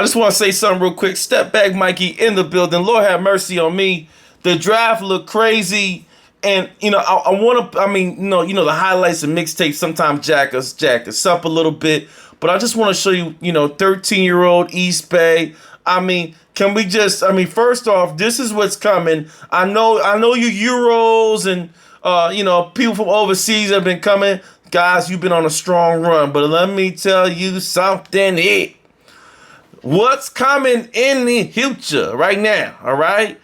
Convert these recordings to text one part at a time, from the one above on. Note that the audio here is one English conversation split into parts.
I just want to say something real quick. Step back, Mikey, in the building. Lord have mercy on me. The draft looked crazy. And, I want to, the highlights and mixtapes sometimes jack us up a little bit. But I just want to show you, 13-year-old East Bay. Can we just, first off, this is what's coming. I know you Euros and, people from overseas have been coming. Guys, you've been on a strong run. But let me tell you something. What's coming in the future right now, all right?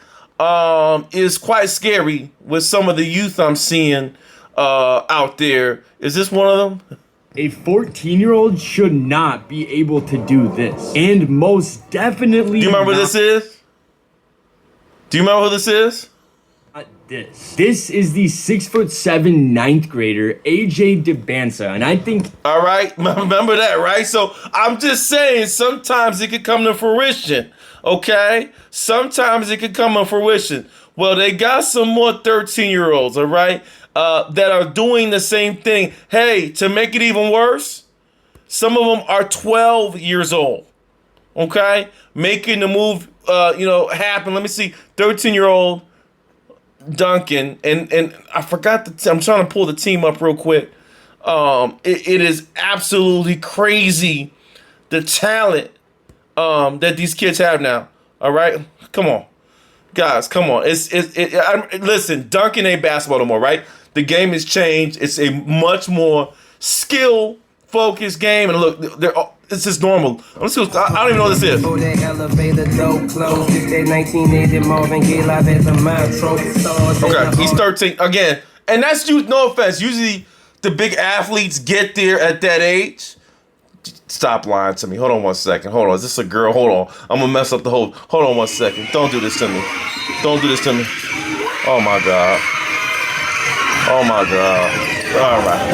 Is quite scary with some of the youth I'm seeing out there. Is this one of them? A 14-year-old should not be able to do this. And most definitely Do you remember who this is? Do you remember who this is? Not this. This is the 6'7" ninth grader, AJ Dybantsa. And I think... All right, remember that, right? So I'm just saying sometimes it could come to fruition. Okay? Sometimes it could come to fruition. Well, they got some more 13-year-olds, all right, that are doing the same thing. Hey, to make it even worse, some of them are 12 years old, okay? Making the move, happen. Let me see, 13-year-old Duncan, and I forgot I'm trying to pull the team up real quick. It is absolutely crazy, the talent that these kids have now. All right, come on, guys, come on. Listen, Duncan ain't basketball no more, right? The game has changed. It's a much more skill-focused game. And look, it's just normal. I don't even know what this is. Okay, he's 13 again, and that's no offense. Usually, the big athletes get there at that age. Stop lying to me. Hold on one second. Hold on. Is this a girl? Hold on. I'm going to mess up the whole... Hold on one second. Don't do this to me. Don't do this to me. Oh, my God. Oh, my God. All right.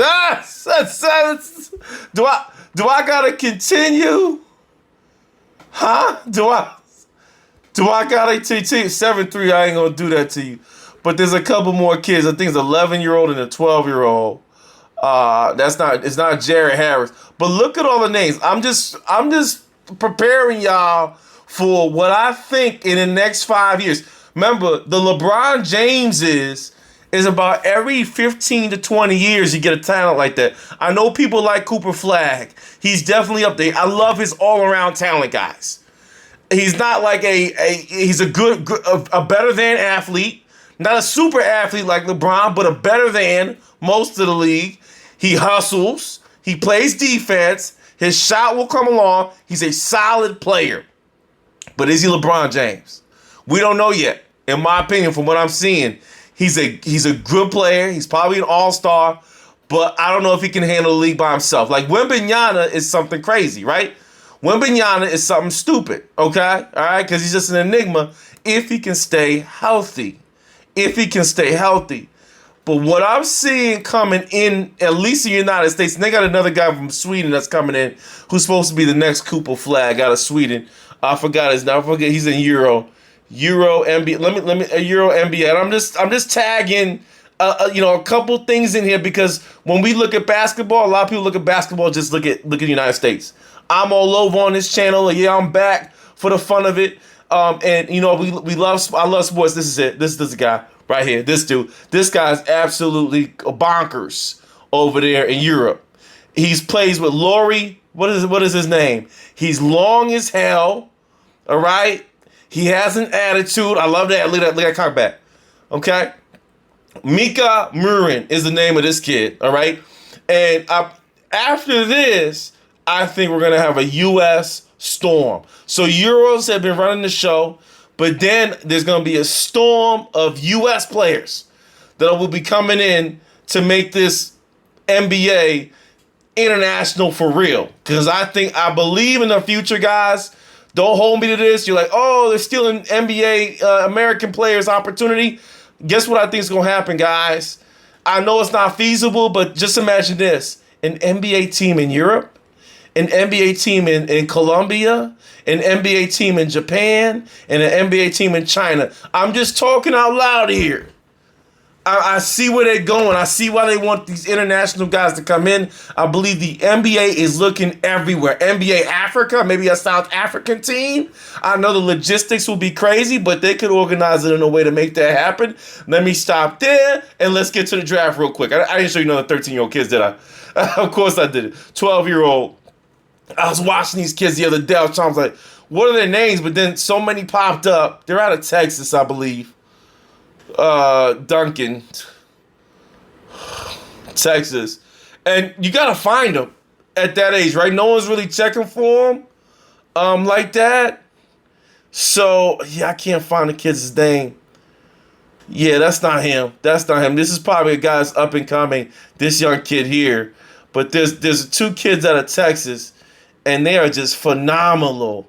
Do I got to continue? Huh? Do I got to continue? 7'3", I ain't going to do that to you. But there's a couple more kids. I think it's 11-year-old and a 12-year-old. It's not Jared Harris. But look at all the names. I'm just preparing y'all for what I think in the next 5 years. Remember, the LeBron Jameses is about every 15 to 20 years you get a talent like that. I know people like Cooper Flagg. He's definitely up there. I love his all-around talent, guys. He's not like he's a better than athlete. Not a super athlete like LeBron, but a better than most of the league. He hustles. He plays defense. His shot will come along. He's a solid player. But is he LeBron James? We don't know yet. In my opinion, from what I'm seeing, he's a good player. He's probably an all-star. But I don't know if he can handle the league by himself. Like Wembanyama is something crazy, right? Wembanyama is something stupid, okay? All right? Because he's just an enigma if he can stay healthy. But what I'm seeing coming in, at least in the United States, and they got another guy from Sweden that's coming in who's supposed to be the next Cooper Flagg out of Sweden. I forgot his name. He's in Euro NBA. Let me Euro NBA. And I'm just tagging a couple things in here because when we look at basketball, a lot of people look at basketball just look at the United States. I'm all over on this channel. Yeah, I'm back for the fun of it. And I love sports. This is it. This is the guy. Right here, this dude. This guy's absolutely bonkers over there in Europe. He plays with Laurie. What is his name? He's long as hell. All right. He has an attitude. I love that. Look at that cockback. Okay. Mika Murin is the name of this kid. All right. And after this, I think we're gonna have a U.S. storm. So Euros have been running the show. But then there's going to be a storm of U.S. players that will be coming in to make this NBA international for real. Because I believe in the future, guys. Don't hold me to this. You're like, oh, they're stealing NBA American players' opportunity. Guess what I think is going to happen, guys? I know it's not feasible, but just imagine this. An NBA team in Europe, an NBA team in Colombia, an NBA team in Japan, and an NBA team in China. I'm just talking out loud here. I see where they're going. I see why they want these international guys to come in. I believe the NBA is looking everywhere. NBA Africa, maybe a South African team. I know the logistics will be crazy, but they could organize it in a way to make that happen. Let me stop there and let's get to the draft real quick. I didn't show you none of the 13-year-old kids, did I? Of course I did it. 12-year-old. I was watching these kids the other day. I was like, what are their names? But then so many popped up. They're out of Texas, I believe. Duncan, Texas, and you gotta find them at that age, right? No one's really checking for them, like that. So yeah, I can't find the kid's name. Yeah, that's not him. That's not him. This is probably a guy that's up and coming. This young kid here, but there's two kids out of Texas, and they are just phenomenal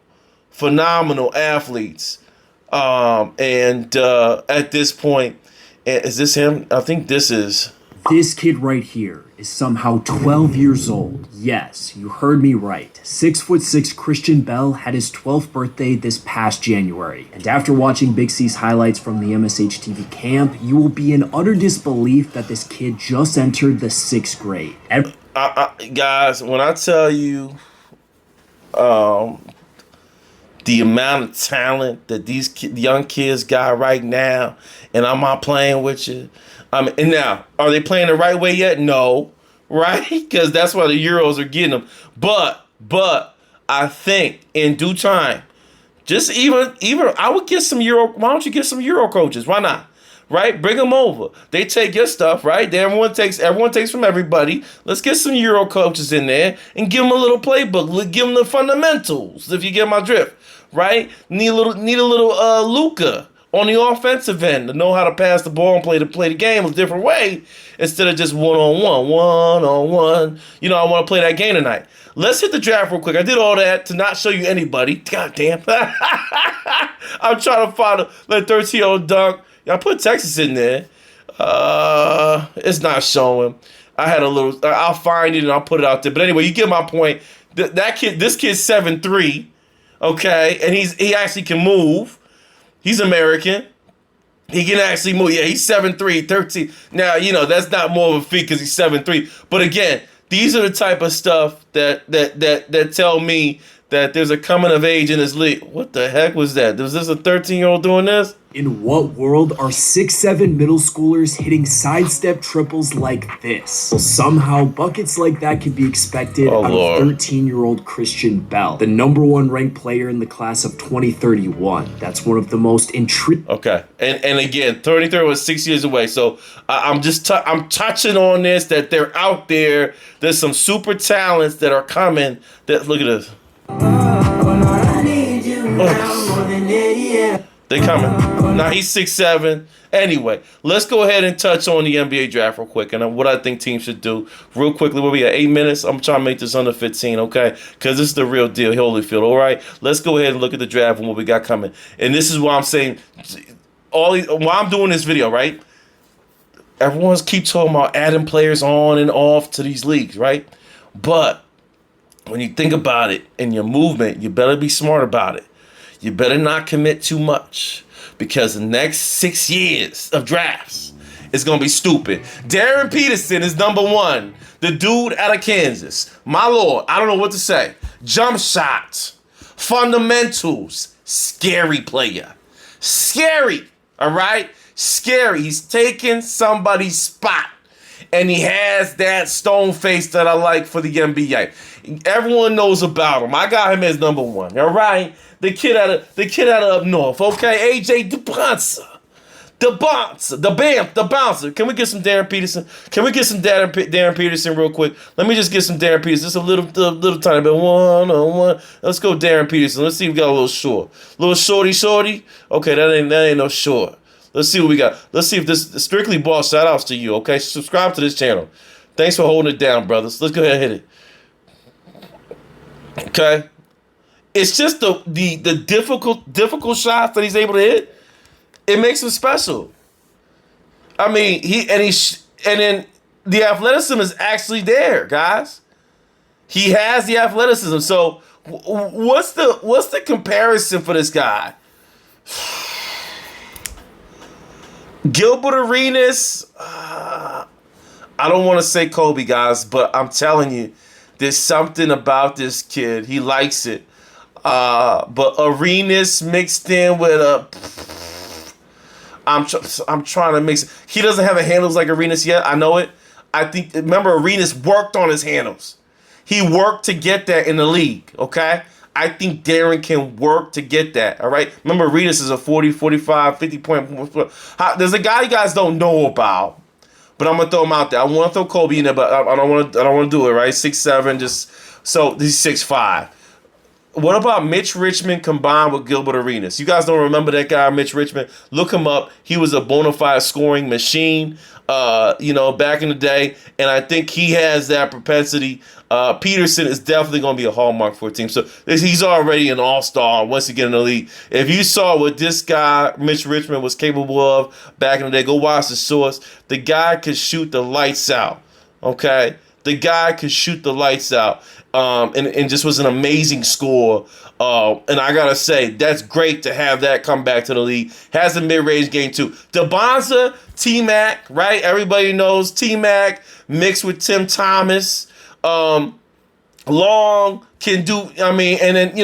athletes. At this point, is this him? I think this is. This kid right here is somehow 12 years old. Yes, you heard me right. 6'6" Christian Bell had his 12th birthday this past January. And after watching Big C's highlights from the MSH TV camp, you will be in utter disbelief that this kid just entered the 6th grade. Guys, when I tell you, the amount of talent that these young kids got right now, and I'm not playing with you. And now, are they playing the right way yet? No, right? Because that's why the Euros are getting them. But I think in due time, just even I would get some Euro. Why don't you get some Euro coaches? Why not? Right? Bring them over. They take your stuff, right? Everyone takes from everybody. Let's get some Euro coaches in there and give them a little playbook. Give them the fundamentals, if you get my drift. Right? Need a little Luka on the offensive end to know how to pass the ball and play the game a different way instead of just one-on-one. You know, I want to play that game tonight. Let's hit the draft real quick. I did all that to not show you anybody. God damn. I'm trying to find let 13-year-old dunk. I put Texas in there. It's not showing. I had a little. I'll find it and I'll put it out there. But anyway, you get my point. This kid's 7'3". Okay, and he actually can move. He's American. He can actually move. Yeah, he's 7'3", 13. Now, you know, that's not more of a feat because he's 7'3". But again, these are the type of stuff that tell me that there's a coming of age in this league. What the heck was that? Was this a 13-year-old doing this? In what world are 6'7" middle schoolers hitting sidestep triples like this? Well, somehow buckets like that could be expected out of 13-year-old Christian Bell, the #1 ranked player in the class of 2031. That's one of the most intriguing. Okay, and again, 33 was 6 years away. So I'm just I'm touching on this that they're out there. There's some super talents that are coming. That look at this. They coming. Now he's 6'7". Anyway, let's go ahead and touch on the NBA draft real quick and what I think teams should do. Real quickly, we'll be at 8 minutes. I'm trying to make this under 15, okay? Because this is the real deal, Holyfield, all right? Let's go ahead and look at the draft and what we got coming. And this is why I'm saying, while I'm doing this video, right? Everyone's keep talking about adding players on and off to these leagues, right? But when you think about it in your movement, you better be smart about it. You better not commit too much because the next 6 years of drafts is going to be stupid. Darren Peterson is #1. The dude out of Kansas. My Lord, I don't know what to say. Jump shots, fundamentals, scary player. Scary, all right? Scary. He's taking somebody's spot. And he has that stone face that I like for the NBA. Everyone knows about him. I got him as #1. All right, the kid out of up north. Okay, AJ DeBouncer, the bouncer. Can we get some Darren Peterson? Can we get some Darren Peterson real quick? Let me just get some Darren Peterson. Just a little tiny bit. 1-on-1. Let's go Darren Peterson. Let's see if we got a little short. Little shorty. Okay, that ain't no short. Let's see what we got. Let's see if this Strictly Ball shout outs to you, okay? Subscribe to this channel. Thanks for holding it down, brothers. Let's go ahead and hit it. Okay? It's just the difficult shots that he's able to hit. It makes him special. I mean, and then the athleticism is actually there, guys. He has the athleticism. So what's the comparison for this guy? Gilbert Arenas, I don't want to say Kobe, guys, but I'm telling you, there's something about this kid. He likes it. But Arenas mixed in with I'm trying to mix. He doesn't have a handles like Arenas yet. I know it. I think, remember, Arenas worked on his handles. He worked to get that in the league, okay? I think Darren can work to get that, all right? Remember, Arenas is a 40, 45, 50 point. There's a guy you guys don't know about, but I'm gonna throw him out there. I want to throw Kobe in there, but I don't want to. I don't want to do it, right? 6'7", just so he's 6'5". What about Mitch Richmond combined with Gilbert Arenas? You guys don't remember that guy, Mitch Richmond? Look him up. He was a bona fide scoring machine, back in the day. And I think he has that propensity. Peterson is definitely going to be a hallmark for a team. So he's already an all-star once you get in the league. If you saw what this guy, Mitch Richmond, was capable of back in the day, go watch the source. The guy could shoot the lights out, okay? The guy could shoot the lights out. And just was an amazing scorer. And I gotta say, that's great to have that come back to the league. Has a mid-range game too. DeBonza, T-Mac, right? Everybody knows T-Mac mixed with Tim Thomas. Long can do. And then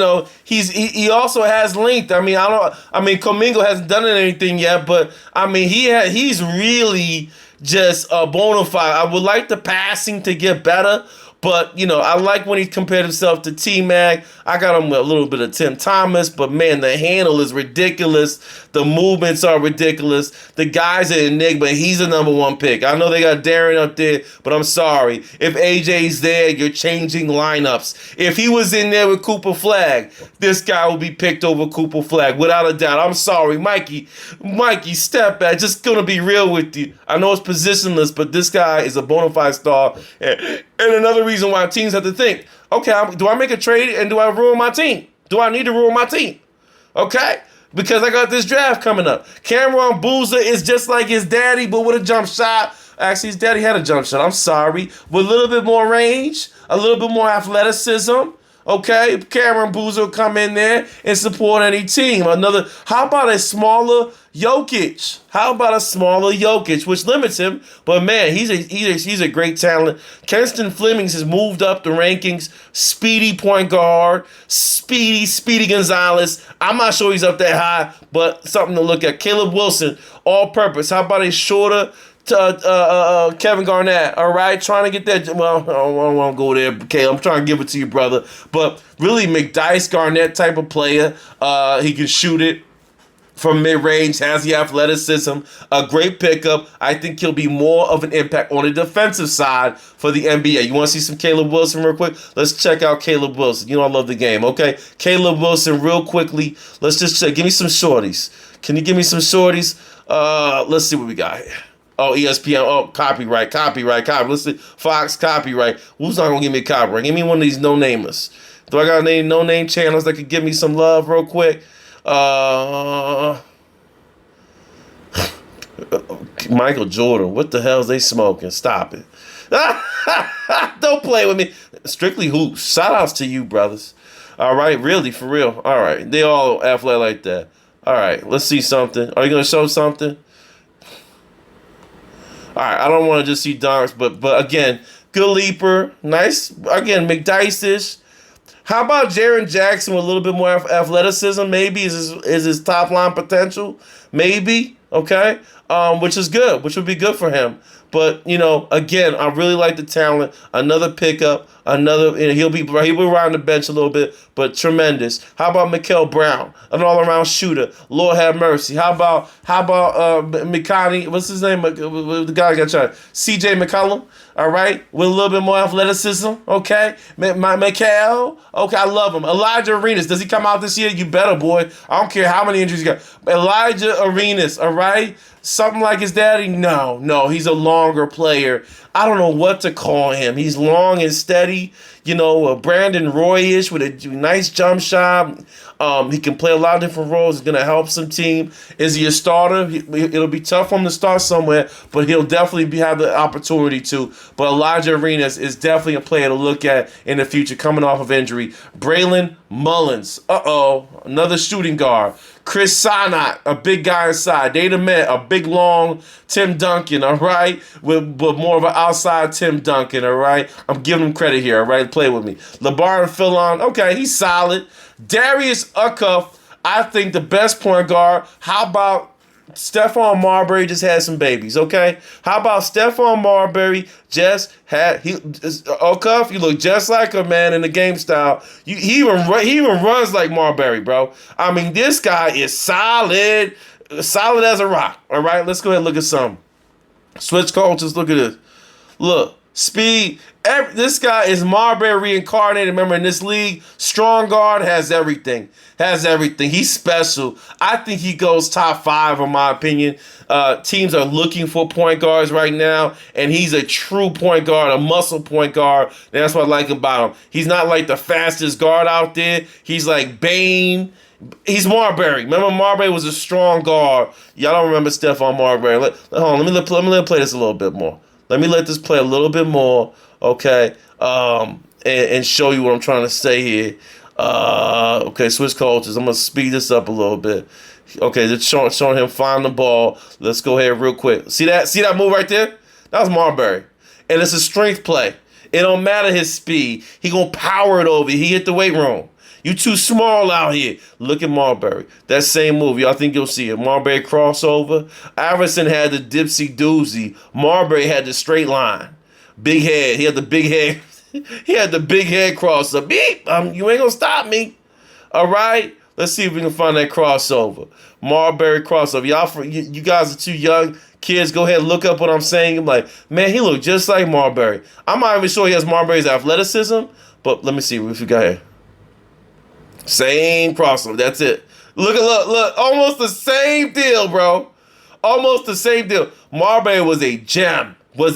he also has length. Kuminga hasn't done anything yet, but he's really just a bona fide. I would like the passing to get better. But, I like when he compared himself to T-Mac. I got him with a little bit of Tim Thomas. But, man, the handle is ridiculous. The movements are ridiculous. The guy's an enigma. He's a number one pick. I know they got Darren up there, but I'm sorry. If AJ's there, you're changing lineups. If he was in there with Cooper Flagg, this guy will be picked over Cooper Flagg, without a doubt. I'm sorry, Mikey. Mikey, step back. Just going to be real with you. I know it's positionless, but this guy is a bona fide star. And another reason why teams have to think, okay, do I make a trade and do I ruin my team? Do I need to ruin my team? Okay? Because I got this draft coming up. Cameron Boozer is just like his daddy, but with a jump shot. Actually, his daddy had a jump shot. I'm sorry. With a little bit more range, a little bit more athleticism. Okay? Cameron Boozer will come in there and support any team. How about a smaller Jokic? Which limits him, but man, he's a great talent. Kenston Flemings has moved up the rankings. Speedy point guard, Speedy Gonzalez. I'm not sure he's up that high, but something to look at. Caleb Wilson, all purpose. How about a shorter Kevin Garnett, all right? Trying to get that. Well, I don't want to go there, Caleb. I'm trying to give it to you, brother. But really, McDyess Garnett type of player. He can shoot it from mid-range, has the athleticism, a great pickup. I think he'll be more of an impact on the defensive side for the NBA. You want to see some Caleb Wilson real quick? Let's check out Caleb Wilson. I love the game, okay? Caleb Wilson real quickly. Let's just check. Give me some shorties. Can you give me some shorties? Let's see what we got here. Oh, ESPN. Oh, copyright. Let's see. Fox, copyright. Who's not going to give me copyright? Give me one of these no-namers. Do I got any no-name channels that could give me some love real quick? Michael Jordan. What the hell is they smoking? Stop it. Don't play with me. Strictly Hoops. Shout outs to you, brothers. All right. Really, for real. All right. They all athletic like that. All right. Let's see something. Are you going to show something? All right, I don't want to just see dunks, but again, good leaper, nice. Again, McDyess-ish. How about Jaren Jackson with a little bit more athleticism? Maybe is his top line potential? Maybe, okay, which is good, which would be good for him. But again, I really like the talent. Another pickup, he'll be around the bench a little bit, but tremendous. How about Mikael Brown, an all-around shooter? Lord have mercy. How about Mikani? What's his name? The guy got shot. C.J. McCollum. All right, with a little bit more athleticism. Okay, Mikael. Okay, I love him. Elijah Arenas. Does he come out this year? You better, boy. I don't care how many injuries he got. Elijah Arenas. All right. Something like his daddy? No, he's a longer player. I don't know what to call him. He's long and steady. Brandon Roy-ish with a nice jump shot. He can play a lot of different roles. He's going to help some team. Is he a starter? It'll be tough for him to start somewhere, but he'll definitely have the opportunity to. But Elijah Arenas is definitely a player to look at in the future, coming off of injury. Braylon Mullins. Another shooting guard. Chris Sinat, a big guy inside. Data Met, a big, long Tim Duncan, all right? With more of an outside Tim Duncan, all right? I'm giving him credit here, all right? Play with me. LeBaron Philon, okay, he's solid. Darius Ucuff, I think the best point guard. How about Stephon Marbury just had some babies, okay? How about Stephon Marbury just had Ucuff? You look just like a man in the game style. He even runs like Marbury, bro. I mean, this guy is solid as a rock. All right, let's go ahead and look at some. Switch coaches. Look at this. Look, speed. This guy is Marbury reincarnated. Remember, in this league, strong guard has everything. He's special. I think he goes top 5, in my opinion. Teams are looking for point guards right now, and he's a true point guard, a muscle point guard. And that's what I like about him. He's not like the fastest guard out there. He's like Bane. He's Marbury. Remember, Marbury was a strong guard. Y'all don't remember Stephon Marbury. Hold on, let me play this a little bit more. Let me let this play a little bit more, okay? And show you what I'm trying to say here. Okay, switch coaches. I'm gonna speed this up a little bit. Okay, just showing him find the ball. Let's go ahead real quick. See that move right there? That was Marbury, and it's a strength play. It don't matter his speed. He gonna power it over. He hit the weight room. You too small out here. Look at Marbury. That same move. Y'all think you'll see it. Marbury crossover. Iverson had the dipsy doozy. Marbury had the straight line. Big head. He had the big head. He had the big head crossover. Beep. You ain't gonna stop me. All right. Let's see if we can find that crossover. Marbury crossover. You guys are too young. Kids, go ahead and look up what I'm saying. I'm like, man, he looked just like Marbury. I'm not even sure he has Marbury's athleticism, but let me see what we got here. Same crossover. That's it. Look. Almost the same deal, bro. Almost the same deal. Marbury was a gem. Back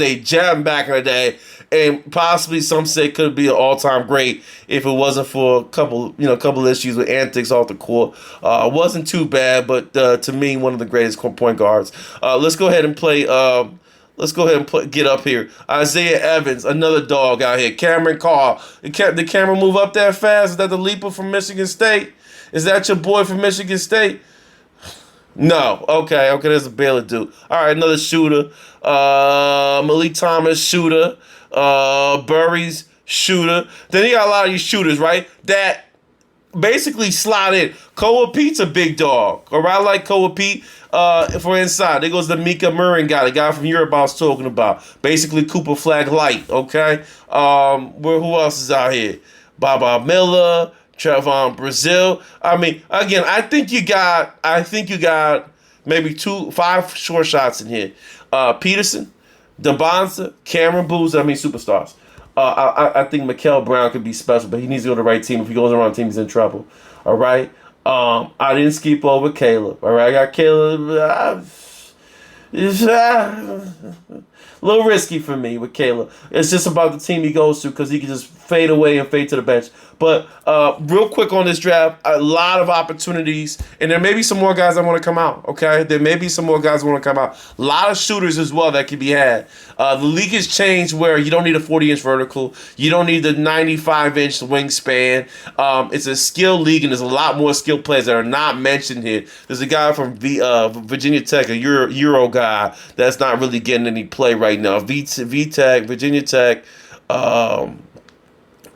in the day, and possibly some say could be an all-time great if it wasn't for a couple issues with antics off the court. Wasn't too bad, but to me, one of the greatest point guards. Let's go ahead and play. Get up here. Isaiah Evans, another dog out here. Cameron Carr. Did Cameron move up that fast? Is that the leaper from Michigan State? Is that your boy from Michigan State? No. Okay, there's a Baylor dude. All right, another shooter. Malik Thomas, shooter. Burries, shooter. Then you got a lot of these shooters, right? That basically slide in. Koa Pete's a big dog. All right, I like Koa Pete for inside. There goes the Mika Murray guy, the guy from Europe I was talking about. Basically Cooper Flag light, okay? Who else is out here? Baba Miller, Trevon Brazil. I mean, again, I think you got maybe 5 short shots in here. Peterson, DeBonza, Cameron Booz, superstars. I think Mikal Brown could be special, but he needs to go to the right team. If he goes around the team, he's in trouble. All right? I didn't skip over Caleb. All right? I got Caleb. A little risky for me with Caleb. It's just about the team he goes to because he can just fade away and fade to the bench. But real quick on this draft, a lot of opportunities, and there may be some more guys that want to come out, okay? There may be some more guys that want to come out. A lot of shooters as well that can be had. The league has changed where you don't need a 40-inch vertical. You don't need the 95-inch wingspan. It's a skilled league, and there's a lot more skilled players that are not mentioned here. There's a guy from Virginia Tech, a Euro guy, that's not really getting any play right now. VTech, Virginia Tech,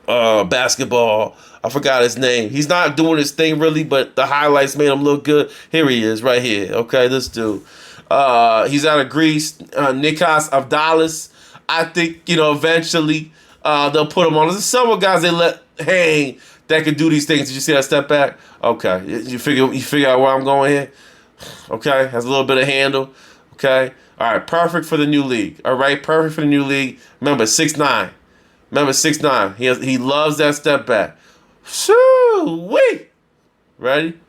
basketball. I forgot his name. He's not doing his thing really, but the highlights made him look good. Here he is, right here. Okay, this dude. He's out of Greece. Nikos Avdalis. I think eventually they'll put him on. There's several guys they let hang that can do these things. Did you see that step back? Okay, you figure out where I'm going here. Okay, has a little bit of handle. Okay, all right, perfect for the new league. All right, perfect for the new league. Remember 6'9". Remember 6'9". He loves that step back. Shoo, wait. Ready?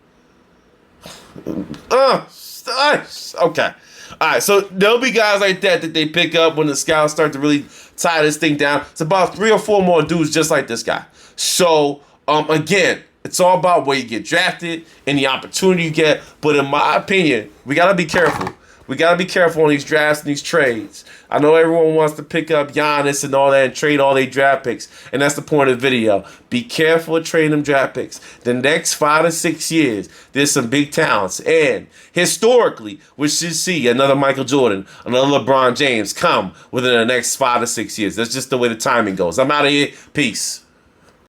Okay. All right, so there'll be guys like that they pick up when the scouts start to really tie this thing down. It's about 3 or 4 more dudes just like this guy. So, again, it's all about where you get drafted and the opportunity you get. But in my opinion, we got to be careful. We got to be careful on these drafts and these trades. I know everyone wants to pick up Giannis and all that and trade all their draft picks. And that's the point of the video. Be careful of trading them draft picks. The next 5 to 6 years, there's some big talents. And historically, we should see another Michael Jordan, another LeBron James come within the next 5 to 6 years. That's just the way the timing goes. I'm out of here. Peace.